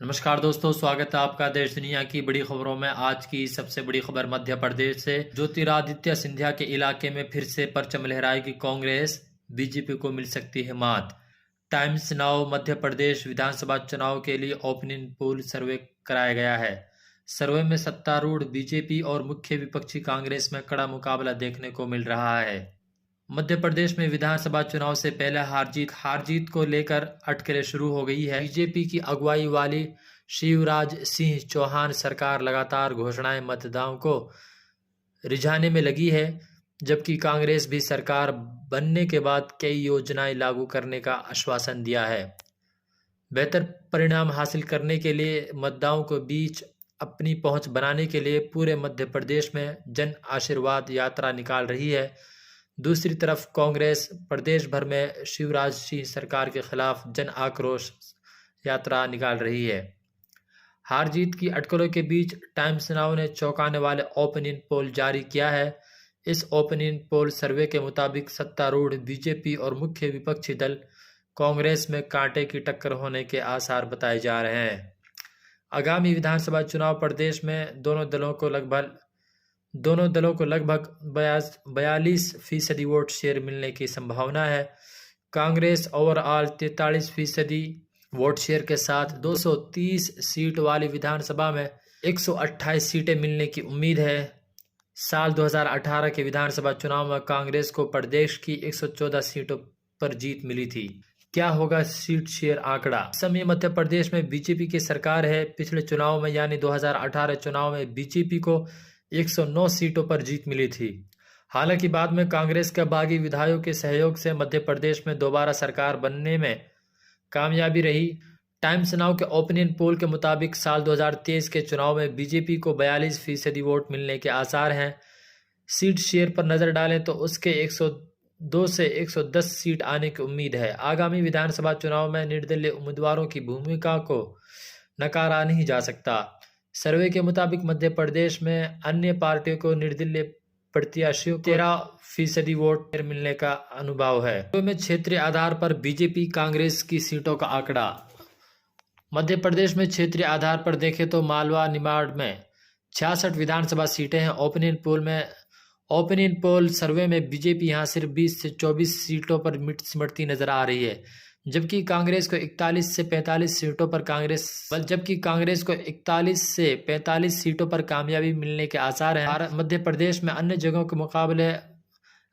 नमस्कार दोस्तों, स्वागत है आपका देश दुनिया की बड़ी खबरों में। आज की सबसे बड़ी खबर मध्य प्रदेश से। ज्योतिरादित्य सिंधिया के इलाके में फिर से परचम लहराएगी कांग्रेस, बीजेपी को मिल सकती है मात। टाइम्स नाउ मध्य प्रदेश विधानसभा चुनाव के लिए ओपिनियन पोल सर्वे कराया गया है। सर्वे में सत्तारूढ़ बीजेपी और मुख्य विपक्षी कांग्रेस में कड़ा मुकाबला देखने को मिल रहा है। मध्य प्रदेश में विधानसभा चुनाव से पहले हार जीत को लेकर अटकलें शुरू हो गई है। बीजेपी की अगुवाई वाली शिवराज सिंह चौहान सरकार लगातार घोषणाएं मतदाताओं को रिझाने में लगी है, जबकि कांग्रेस भी सरकार बनने के बाद कई योजनाएं लागू करने का आश्वासन दिया है। बेहतर परिणाम हासिल करने के लिए मतदाताओं के बीच अपनी पहुंच बनाने के लिए पूरे मध्य प्रदेश में जन आशीर्वाद यात्रा निकाल रही है। दूसरी तरफ कांग्रेस प्रदेश भर में शिवराज सिंह सरकार के खिलाफ जन आक्रोश यात्रा निकाल रही है। हार जीत की अटकलों के बीच टाइम्स नाउ ने चौंकाने वाले ओपिनियन पोल जारी किया है। इस ओपिनियन पोल सर्वे के मुताबिक सत्तारूढ़ बीजेपी और मुख्य विपक्षी दल कांग्रेस में कांटे की टक्कर होने के आसार बताए जा रहे हैं। आगामी विधानसभा चुनाव प्रदेश में दोनों दलों को लगभग 42% वोट शेयर मिलने की संभावना है। कांग्रेस ओवरऑल 43% वोट शेयर के साथ 230 सीट वाली विधानसभा में 128 सीटें मिलने की उम्मीद है। साल 2018 के विधानसभा चुनाव में कांग्रेस को प्रदेश की 114 सीटों पर जीत मिली थी। क्या होगा सीट शेयर आंकड़ा? इस समय मध्य प्रदेश में बीजेपी की सरकार है। पिछले चुनाव में यानी 2018 चुनाव में बीजेपी को 109 सीटों पर जीत मिली थी। हालांकि बाद में कांग्रेस के बागी विधायकों के सहयोग से मध्य प्रदेश में दोबारा सरकार बनने में कामयाबी रही। टाइम्स नाउ के ओपिनियन पोल के मुताबिक साल 2023 के चुनाव में बीजेपी को 42% वोट मिलने के आसार हैं। सीट शेयर पर नजर डालें तो उसके 102 से 110 सीट आने की उम्मीद है। आगामी विधानसभा चुनाव में निर्दलीय उम्मीदवारों की भूमिका को नकारा नहीं जा सकता। सर्वे के मुताबिक मध्य प्रदेश में अन्य पार्टियों को निर्दलीय प्रत्याशियों को 13% वोट मिलने का अनुभव है। सर्वे में क्षेत्रीय आधार पर बीजेपी कांग्रेस की सीटों का आंकड़ा। मध्य प्रदेश में क्षेत्रीय आधार पर देखें तो मालवा निमाड़ में 66 विधानसभा सीटें हैं। ओपिनियन पोल सर्वे में बीजेपी यहां सिर्फ 20 से 24 सीटों पर सिमटती नजर आ रही है, जबकि कांग्रेस को 41 से 45 सीटों पर कामयाबी मिलने के आसार हैं। मध्य प्रदेश में अन्य जगहों के मुकाबले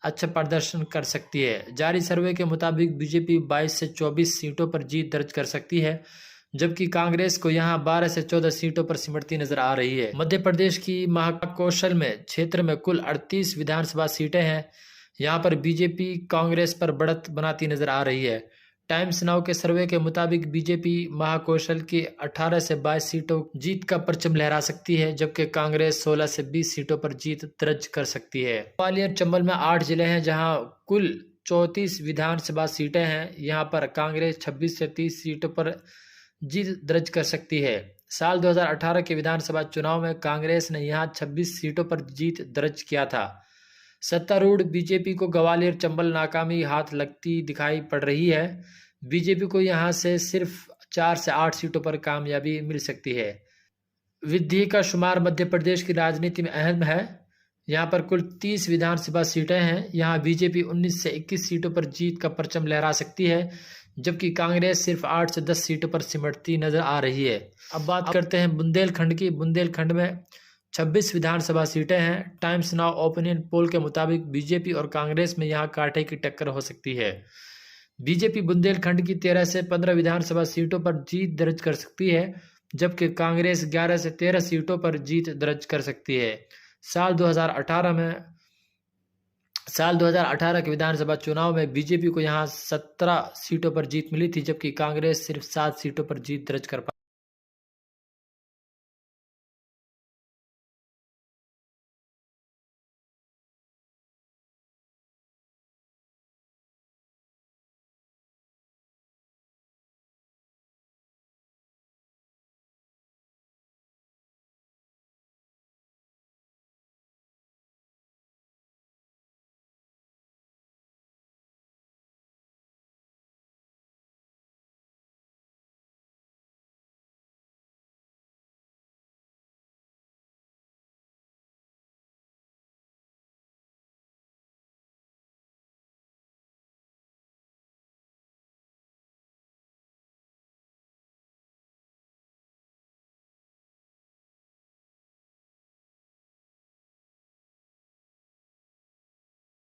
अच्छा प्रदर्शन कर सकती है। जारी सर्वे के मुताबिक बीजेपी 22 से 24 सीटों पर जीत दर्ज कर सकती है, जबकि कांग्रेस को यहां 12 से 14 सीटों पर सिमटती नजर आ रही है। मध्य प्रदेश की महाकौशल में क्षेत्र में कुल 38 विधानसभा सीटें हैं। यहां पर बीजेपी कांग्रेस पर बढ़त बनाती नजर आ रही है। टाइम्स नाउ के सर्वे के मुताबिक बीजेपी महाकौशल की 18 से 22 सीटों जीत का परचम लहरा सकती है, जबकि कांग्रेस 16 से 20 सीटों पर जीत दर्ज कर सकती है। ग्वालियर चंबल में 8 जिले हैं जहां कुल 34 विधानसभा सीटें हैं। यहां पर कांग्रेस 26 से 30 सीटों पर जीत दर्ज कर सकती है। साल 2018 के विधानसभा चुनाव में कांग्रेस ने यहां 26 सीटों पर जीत दर्ज किया था। सत्तारूढ़ बीजेपी को ग्वालियर चंबल नाकामी हाथ लगती दिखाई पड़ रही है। बीजेपी को यहां से सिर्फ 4 से 8 सीटों पर कामयाबी मिल सकती है। विधि का शुमार मध्य प्रदेश की राजनीति में अहम है। यहां पर कुल 30 विधानसभा सीटें हैं। यहां बीजेपी 19 से 21 सीटों पर जीत का परचम लहरा सकती है, जबकि कांग्रेस सिर्फ 8 से 10 सीटों पर सिमटती नजर आ रही है। अब बात करते हैं बुंदेलखंड की। बुंदेलखंड में 26 विधानसभा सीटें हैं। टाइम्स नाउ ओपिनियन पोल के मुताबिक बीजेपी और कांग्रेस में यहां कांटे की टक्कर हो सकती है। बीजेपी बुंदेलखंड की 13 से 15 विधानसभा सीटों पर जीत दर्ज कर सकती है, जबकि कांग्रेस 11 से 13 सीटों पर जीत दर्ज कर सकती है। साल 2018 के विधानसभा चुनाव में बीजेपी को यहां 17 सीटों पर जीत मिली थी, जबकि कांग्रेस सिर्फ 7 सीटों पर जीत दर्ज कर पाई।